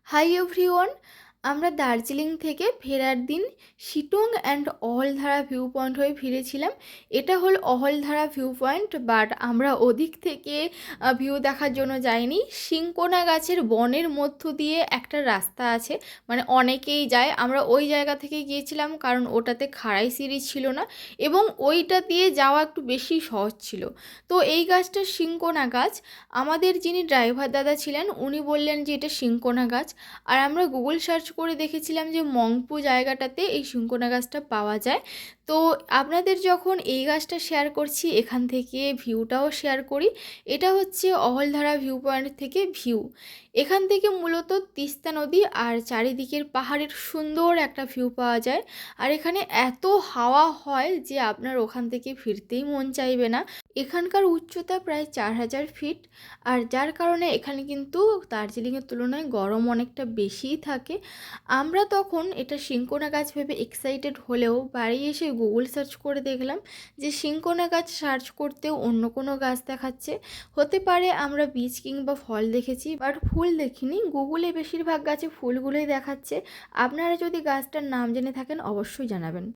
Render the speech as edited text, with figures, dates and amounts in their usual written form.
Hi everyone, আমরা দার্জিলিং থেকে ফেরার দিন Sittong and Ahaldhara view point হয়ে ফিরেছিলাম। এটা হলো অহলধারা ভিউ পয়েন্ট, বাট আমরা ওদিক থেকে ভিউ দেখার জন্য যাইনি। সিংকোনা গাছের বনের মধ্য দিয়ে একটা রাস্তা আছে, মানে অনেকেই যায়, আমরা ওই জায়গা থেকে গিয়েছিলাম কারণ ওটাতে খাড়াই সিঁড়ি ছিল না এবং ওইটা দিয়ে যাওয়া একটু বেশি সহজ ছিল। তো এই গাছটা সিংকোনা গাছ। আমাদের যিনি ড্রাইভার দাদা ছিলেন উনি বললেন যে এটা সিংকোনা গাছ, আর আমরা গুগল সার্চ করে দেখেছিলাম যে মংপু জায়গাটাতে এই সিংকোনা গাছটা পাওয়া যায়। তো আপনাদের যখন এই গাছটা শেয়ার করছি, এখান থেকে ভিউটাও শেয়ার করি। এটা হচ্ছে অহলধারা ভিউ পয়েন্ট থেকে ভিউ। এখান থেকে মূলত তিস্তা নদী আর চারিদিকের পাহাড়ের সুন্দর একটা ভিউ পাওয়া যায়। আর এখানে এত হাওয়া হয় যে আপনার ওখান থেকে ফিরতেই মন চাইবে না। এখানকার উচ্চতা প্রায় 4000 ফিট, আর যার কারণে এখানে কিন্তু দার্জিলিংয়ের তুলনায় গরম অনেকটা বেশিই থাকে। আমরা তখন এটা সিংকোনা গাছ ভেবে এক্সাইটেড হলেও বাড়ি এসে গুগল সার্চ করে দেখলাম যে সিংকোনা গাছ সার্চ করতেও অন্য কোনো গাছ দেখাচ্ছে। হতে পারে আমরা বীজ কিংবা ফল দেখেছি, বাট ফুল দেখিনি। গুগলে বেশিরভাগ গাছে ফুলগুলোই দেখাচ্ছে। আপনারা যদি গাছটার নাম জেনে থাকেন অবশ্যই জানাবেন।